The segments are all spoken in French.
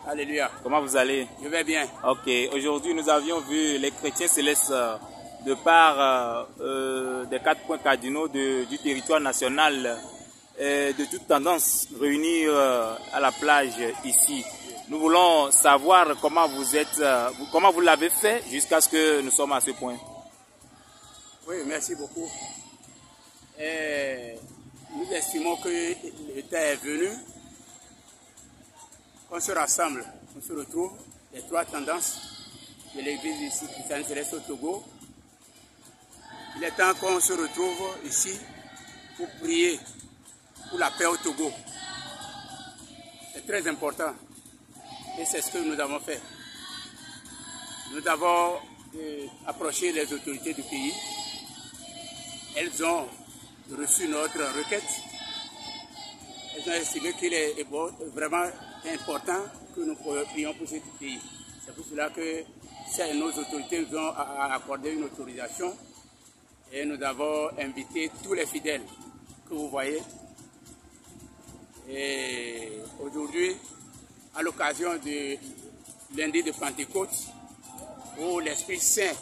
Alléluia. Comment vous allez? Je vais bien. Ok. Aujourd'hui, nous avions vu les chrétiens célestes de part des 4 points cardinaux du territoire national de toute tendance réunir à la plage ici. Nous voulons savoir comment vous êtes, comment vous l'avez fait jusqu'à ce que nous sommes à ce point. Oui, merci beaucoup. Nous estimons que le temps est venu, qu'on se rassemble, on se retrouve, les 3 tendances de l'église ici, chrétienne céleste au Togo. Il est temps qu'on se retrouve ici pour prier pour la paix au Togo. C'est très important et c'est ce que nous avons fait. Nous avons approché les autorités du pays. Elles ont reçu notre requête. Elles ont estimé qu'il est vraiment important que nous prions pour ce pays. C'est pour cela que nos autorités nous ont accordé une autorisation et nous avons invité tous les fidèles que vous voyez. Et aujourd'hui, à l'occasion du lundi de Pentecôte, où l'Esprit Saint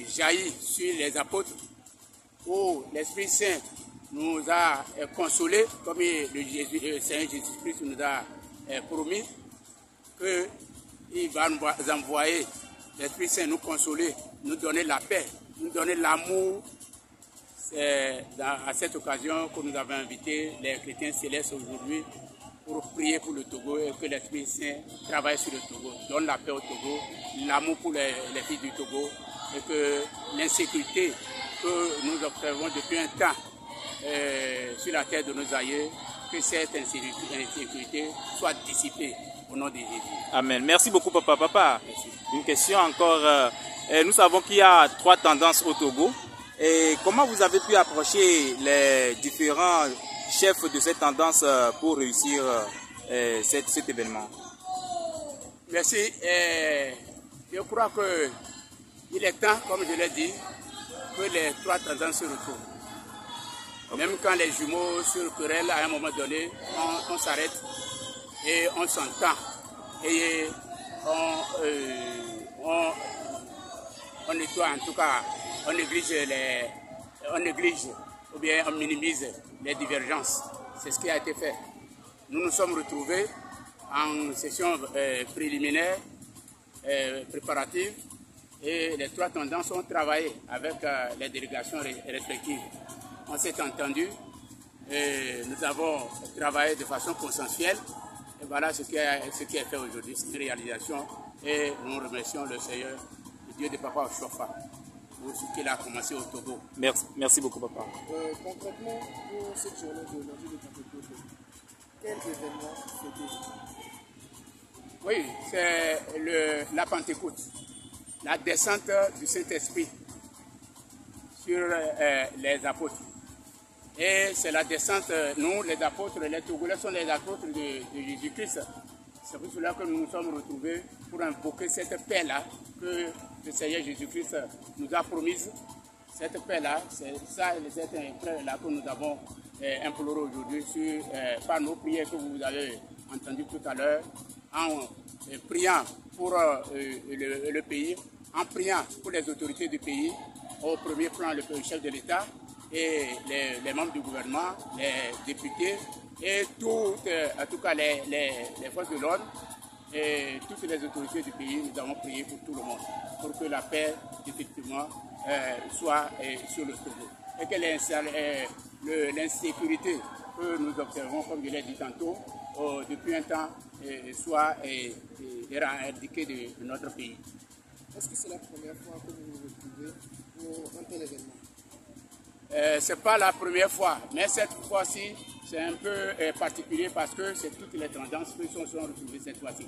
jaillit sur les apôtres, où l'Esprit Saint nous a consolés, comme le Seigneur Jésus-Christ nous a promis, qu'il va nous envoyer, l'Esprit Saint nous consoler, nous donner la paix, nous donner l'amour. C'est à cette occasion que nous avons invité les chrétiens célestes aujourd'hui pour prier pour le Togo et que l'Esprit Saint travaille sur le Togo, donne la paix au Togo, l'amour pour les filles du Togo et que l'insécurité que nous observons depuis un temps sur la terre de nos aïeux, que cette insécurité soit dissipée au nom de Jésus. Amen. Merci beaucoup, papa. Papa, merci. Une question encore. Nous savons qu'il y a 3 tendances au Togo. Et comment vous avez pu approcher les différents chefs de cette tendance pour réussir cet événement? Merci. Je crois qu'il est temps, comme je l'ai dit, que les 3 tendances se retrouvent. Okay. Même quand les jumeaux se querellent, à un moment donné, on s'arrête et on s'entend. Et on nettoie, en tout cas, on néglige ou bien on minimise les divergences. C'est ce qui a été fait. Nous nous sommes retrouvés en session préliminaire, préparative, et les 3 tendances ont travaillé avec les délégations respectives. On s'est entendu, nous avons travaillé de façon consensuelle, et voilà ce qui est fait aujourd'hui. C'est une réalisation, et nous remercions le Seigneur, le Dieu de Papa Oshofa, pour ce qu'il a commencé au Togo. Merci beaucoup, papa. Concrètement, pour cette journée de lundi de Pentecôte, quel événement c'était? Oui, c'est la Pentecôte, la descente du Saint-Esprit sur les apôtres. Et c'est la descente, nous les apôtres, les Togolais sont les apôtres de Jésus-Christ. C'est pour cela que nous nous sommes retrouvés pour invoquer cette paix-là que le Seigneur Jésus-Christ nous a promise. Cette paix-là, c'est ça, cette paix-là que nous avons imploré aujourd'hui par nos prières que vous avez entendues tout à l'heure, en priant pour le pays, en priant pour les autorités du pays, au premier plan le chef de l'État et les membres du gouvernement, les députés et en tout cas les forces de l'ordre et toutes les autorités du pays. Nous avons prié pour tout le monde, pour que la paix, effectivement, soit sur le Togo. Et que l'insécurité que nous observons, comme je l'ai dit tantôt, depuis un temps, soit éradiquée de notre pays. Est-ce que c'est la première fois que vous vous retrouvez pour un tel événement? Ce n'est pas la première fois, mais cette fois-ci, c'est un peu particulier parce que c'est toutes les tendances qui sont retrouvées cette fois-ci.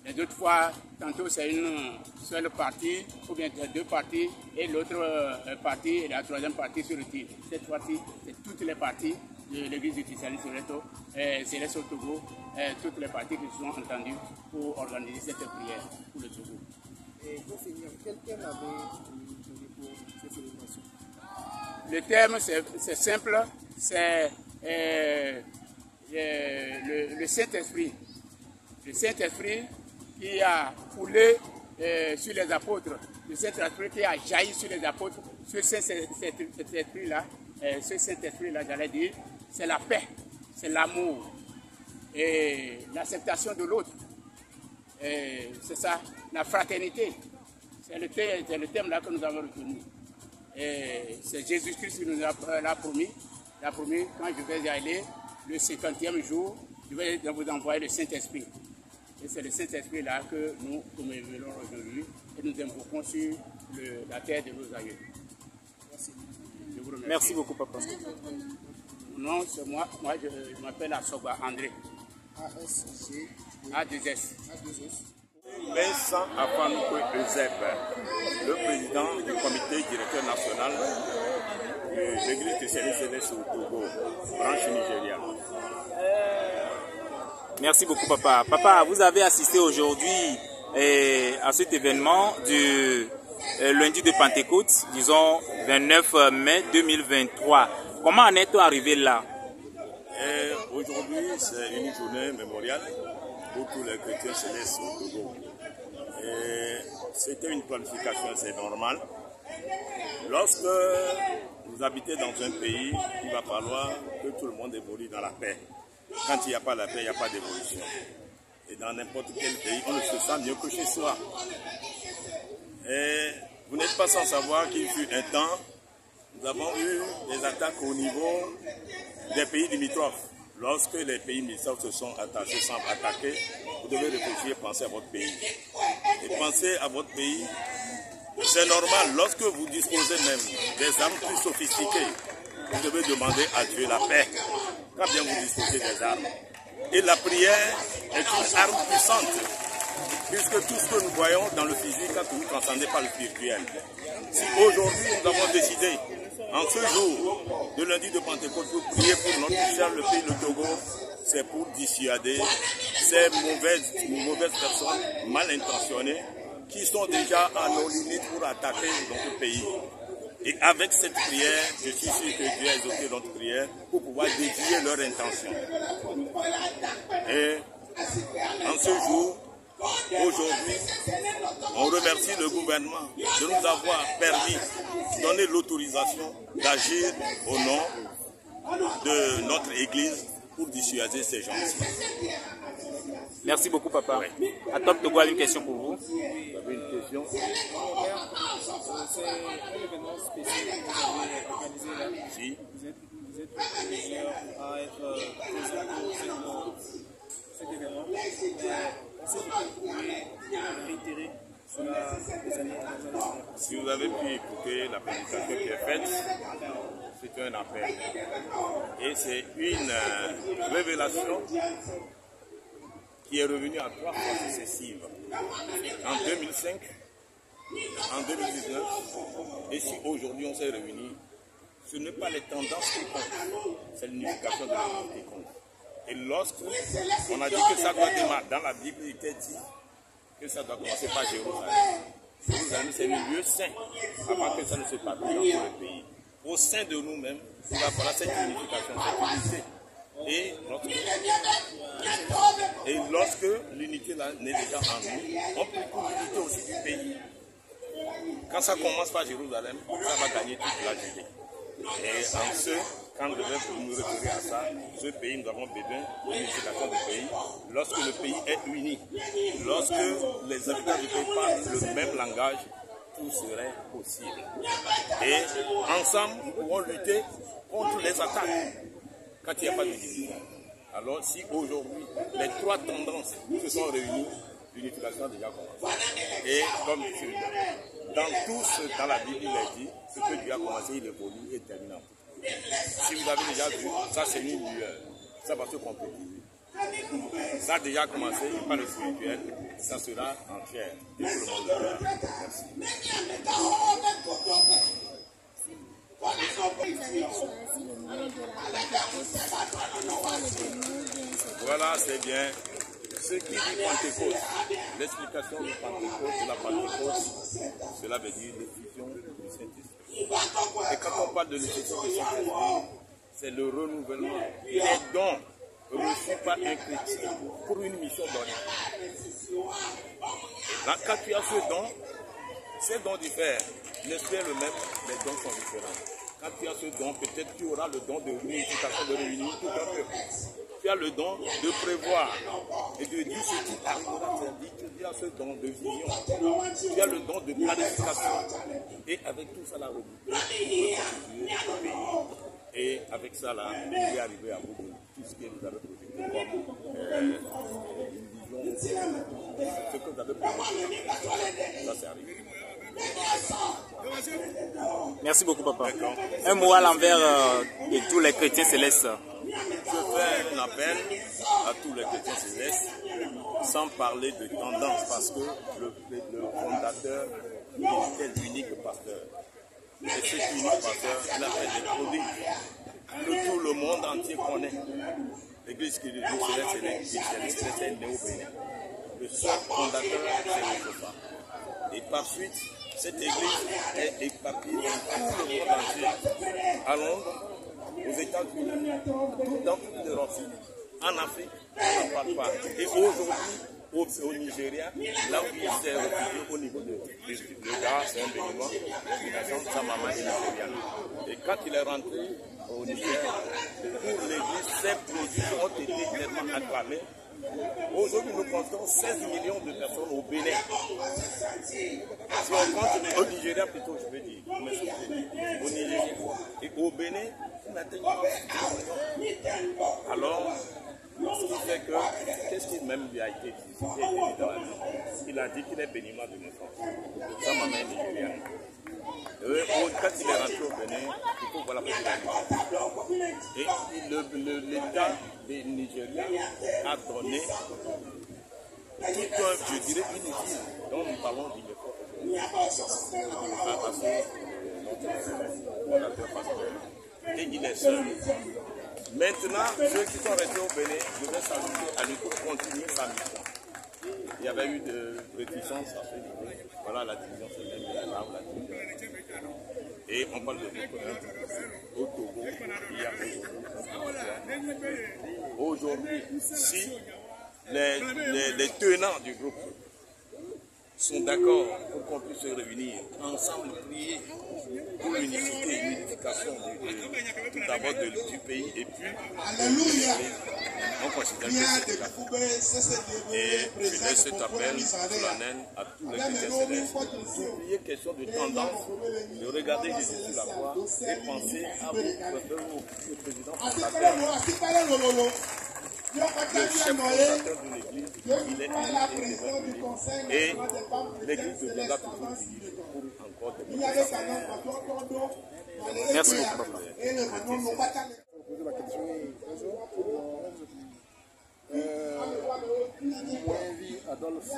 Les autres fois, tantôt c'est une seule partie, ou bien 2 parties, et l'autre partie et la 3e partie se retire. Cette fois-ci, c'est toutes les parties de l'église du christianisme céleste au Togo, toutes les parties qui se sont entendues pour organiser cette prière pour le Togo. Et pour finir, quel thème avez-vous donné pour cette célébration? Le thème, c'est simple, c'est le Saint-Esprit. Le Saint-Esprit qui a coulé sur les apôtres. Le Saint-Esprit qui a jailli sur les apôtres. Ce Saint-Esprit-là, j'allais dire, c'est la paix, c'est l'amour et l'acceptation de l'autre. C'est ça, la fraternité. C'est le thème là que nous avons retenu. C'est Jésus-Christ qui nous l'a promis. Il a promis, quand je vais y aller, le 50e jour, je vais vous envoyer le Saint-Esprit. Et c'est le Saint-Esprit là que nous commémorons aujourd'hui et nous invoquons sur la terre de nos aïeux. Merci. Je vous remercie. Merci beaucoup, papa. Non, c'est moi. Moi, je m'appelle Assoba André. A2S. Vincent Afanouko Euseb, le président du comité directeur national de l'église chrétienne céleste au Togo, branche Nigeria. Merci beaucoup, papa. Papa, vous avez assisté aujourd'hui à cet événement du lundi de Pentecôte, disons 29 mai 2023. Comment en est-on arrivé là? Aujourd'hui, c'est une journée mémoriale pour tous les chrétiens célestes au Togo. C'était une planification, c'est normal. Lorsque vous habitez dans un pays, il va falloir que tout le monde évolue dans la paix. Quand il n'y a pas la paix, il n'y a pas d'évolution. Et dans n'importe quel pays, on ne se sent mieux que chez soi. Et vous n'êtes pas sans savoir qu'il fut un temps, nous avons eu des attaques au niveau des pays limitrophes. Lorsque les pays limitrophes se sont attaqués, vous devez réfléchir, penser à votre pays. Et penser à votre pays, c'est normal. Lorsque vous disposez même des armes plus sophistiquées, vous devez demander à Dieu la paix. Quand bien vous disposez des armes. Et la prière est une arme puissante. Puisque tout ce que nous voyons dans le physique, quand vous ne transcendez pas le spirituel. Si aujourd'hui nous avons décidé, en ce jour de lundi de Pentecôte, pour prier pour notre cher le pays, le Togo, c'est pour dissuader ces mauvaises personnes mal intentionnées qui sont déjà à nos limites pour attaquer notre pays. Et avec cette prière, je suis sûr que Dieu a exaucé notre prière pour pouvoir dévier leur intention. Et en ce jour, aujourd'hui, on remercie le gouvernement de nous avoir permis, donné l'autorisation d'agir au nom de notre Église pour dissuader ces gens-ci. Merci beaucoup, papa. Oui. À Top Togo, une question pour vous. Vous avez une question? C'est un événement spécial que vous avez organisé là. Si. Vous êtes plusieurs à être présents pour cet événement. Est-ce que vous pouvez réitérer cela les années? Si vous avez pu écouter la prédication qui est faite, c'est un appel. Et c'est une révélation qui est revenue à 3 fois successives. En 2005, en 2019, et si aujourd'hui on s'est réunis, ce n'est pas les tendances qui comptent, c'est l'unification de l'Église qui compte. Et lorsque on a dit que ça doit démarrer, dans la Bible, il était dit que ça doit commencer par Jérusalem. Jérusalem, c'est le lieu saint, avant que ça ne se passe dans tout le pays. Au sein de nous-mêmes, il va falloir cette unification, cette unité. Et lorsque l'unité n'est déjà en nous, on peut pour l'unité aussi du pays. Quand ça commence par Jérusalem, ça va gagner toute la Judée. Et en ce, quand nous devons nous référer à ça, ce pays, nous avons besoin de l'unification du pays. Lorsque le pays est uni, lorsque les habitants du pays parlent le même langage, tout serait possible. Et ensemble, nous pouvons lutter contre les attaques quand il n'y a pas de division. Alors si aujourd'hui, les 3 tendances se sont réunies, l'unification a déjà commencé. Et comme dans tout ce dans la Bible, il est dit, ce que Dieu a commencé, il évolue et termine en tout. Si vous avez déjà vu, ça c'est une lueur. Ça va se concrétiser. Ça a déjà commencé par le spirituel, ça sera en chair. Et tout le monde le verra. Merci. Voilà, c'est bien. Ce qui dit Pentecôte, l'explication de Pentecôte, de la Pentecôte, cela veut dire l'effusion du Saint-Esprit. Et quand on parle de l'effusion du Saint-Esprit, c'est le renouvellement des dons reçu par un chrétien pour une mission donnée. Là, quand tu as ce don, ces dons diffèrent. L'esprit est le même, les dons sont différents. Quand tu as ce don, peut-être tu auras le don de l'unification, de réunir tout un peuple. Tu as le don de prévoir et de dire ce qui arrivera. Tu as ce don de vision. Tu as le don de planification. Et avec tout ça, là, et avec ça, là, vous pouvez arriver à bout de tout ce que vous avez projeté comme une vision, ce que vous avez projeté. Ça, c'est arrivé. Merci beaucoup, papa. Un mot à l'envers de tous les chrétiens célestes. Je fais un appel à tous les chrétiens célestes, sans parler de tendance, parce que le fondateur était l'unique pasteur. Et cet unique pasteur, il a fait des prodiges que tout le monde entier connaît. L'église qui est céleste, c'est l'église céleste, c'est né au Bénin. Le seul fondateur, c'est le Papa. Et par suite, cette église est éparpillée dans tout le monde entier. À Londres, aux États-Unis, dans toute l'Europe, en Afrique, on n'en parle pas. Et aujourd'hui, au Nigeria, là où il s'est refugié au niveau de gars, c'est un béninois, sa maman est nigériane. Et quand il est rentré au Niger, pour l'église, ses produits ont été tellement acclamés. Aujourd'hui, nous comptons 16 millions de personnes au Bénin. Si on compte au Nigeria plutôt, je veux dire, au Nigeria et au Bénin, on atteignons 10 millions. Alors, ce qui fait que, qu'est-ce qui même lui a été dit dans la vie? Il a dit qu'il est béninois de naissance. Sa maman est nigériane. Quand il est rentré au Bénin, il faut voir la petite année. Et l'État des Nigériens a donné tout un, je dirais, une ville dont nous parlons du effort. Et il est seul. Maintenant, ceux qui sont restés au Bénin devaient s'ajouter à lui pour continuer sa mission. Il y avait eu de réticences à ce niveau. Voilà la division, c'est même là où la division. Et on parle de au Togo, il y a aujourd'hui, si les tenants du groupe sont d'accord pour qu'on puisse se réunir ensemble, prier pour l'unicité, l'unification d'abord du pays et puis on considère que c'est et je laisse cet appel solennel à tous les chrétiens célestes d'oublier question de tendance, de regarder Jésus sur la croix et penser à vous, le président fondateur. Le chef fondateur de l'église, il est unique et l'église devra toujours vivre pour encore développer. Merci beaucoup. Poser la question moi, Adolphe,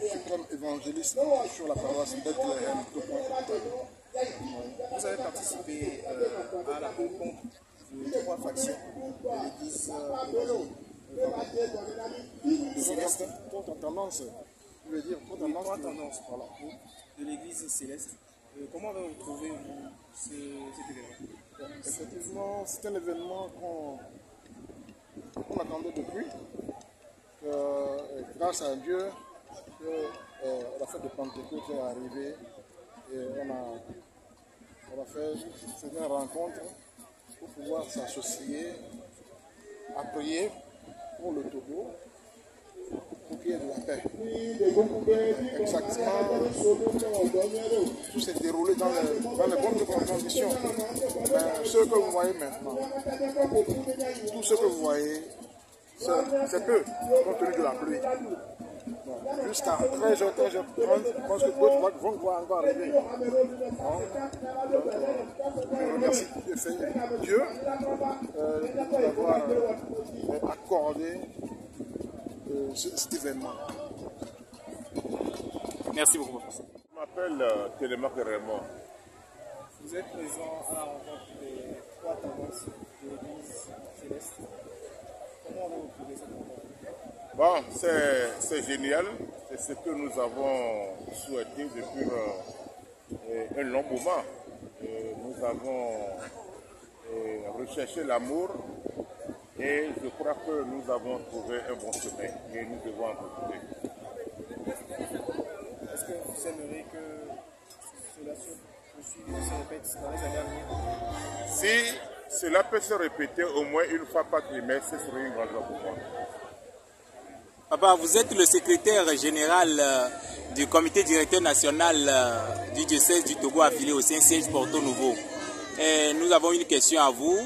je suis comme évangéliste sur la paroisse Bethléem. Vous avez participé à la rencontre de 3 factions de l'église céleste. Contre tendance, je veux dire, contre tendance, voilà, de l'église céleste. Comment avez-vous trouvé cet événement? Effectivement, c'est un événement qu'on attendait depuis. Grâce à Dieu, la fête de Pentecôte est arrivée et on a fait une rencontre pour pouvoir s'associer à prier pour le Togo, pour qu'il y ait de la paix. Exactement, tout s'est déroulé dans les bonnes conditions. Mais ce que vous voyez maintenant, tout ce que vous voyez, c'est peu compte tenu de la pluie. Jusqu'à 13h30, je pense que d'autres vagues vont encore arriver. Je remercie Dieu d'avoir accordé cet événement. Merci beaucoup. Je m'appelle Télémaque Raymond. Vous êtes présent à la rencontre des 3 tendances de l'église céleste. Comment avez-vous trouvé cette rencontre? Bon, c'est génial. C'est ce que nous avons souhaité depuis un long moment. Nous avons rechercher l'amour et je crois que nous avons trouvé un bon chemin et nous devons en profiter. Est-ce que vous aimeriez que cela se répète dans les années à venir? Si cela peut se répéter au moins une fois par trimestre, ce serait une grande joie pour moi. Papa, vous êtes le secrétaire général du comité directeur national du diocèse du Togo affilié au Saint-Siège Porto Nouveau. Et nous avons une question à vous.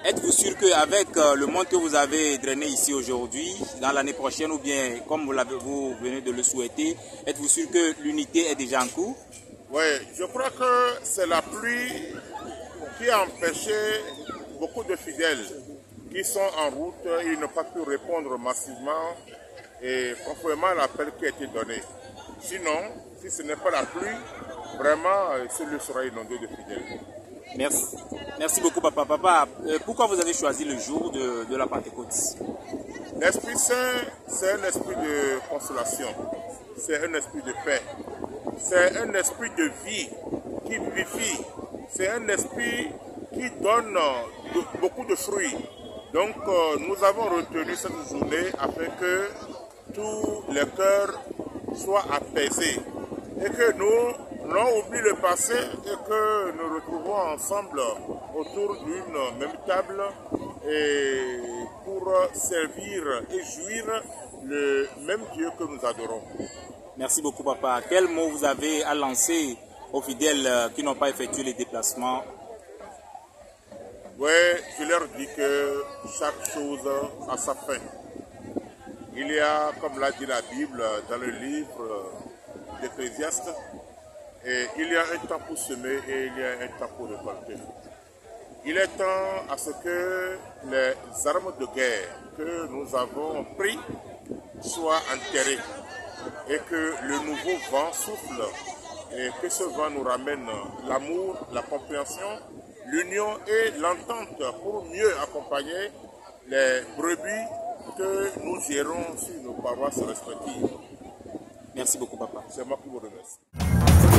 Êtes-vous sûr qu'avec le monde que vous avez drainé ici aujourd'hui, dans l'année prochaine ou bien comme vous venez de le souhaiter, êtes-vous sûr que l'unité est déjà en cours? Oui, je crois que c'est la pluie qui a empêché beaucoup de fidèles qui sont en route. Ils n'ont pas pu répondre massivement et conformément à l'appel qui a été donné. Sinon, si ce n'est pas la pluie, vraiment, ce lieu sera inondé de fidèles. Merci. Merci beaucoup, papa. Papa, pourquoi vous avez choisi le jour de la Pentecôte? L'Esprit Saint, c'est un esprit de consolation, c'est un esprit de paix, c'est un esprit de vie qui vivifie, c'est un esprit qui donne beaucoup de fruits. Donc, nous avons retenu cette journée afin que tous les cœurs soient apaisés et que nous oublions le passé et que nous retrouvons ensemble autour d'une même table et pour servir et jouir le même Dieu que nous adorons. Merci beaucoup, papa. Quel mot vous avez à lancer aux fidèles qui n'ont pas effectué les déplacements? Oui, je leur dis que chaque chose a sa fin. Il y a, comme l'a dit la Bible dans le livre d'Ecclésiaste, et il y a un temps pour semer et il y a un temps pour récolter. Il est temps à ce que les armes de guerre que nous avons prises soient enterrées et que le nouveau vent souffle et que ce vent nous ramène l'amour, la compréhension, l'union et l'entente pour mieux accompagner les brebis que nous gérons sur nos paroisses respectives. Merci beaucoup, papa. C'est moi qui vous remercie.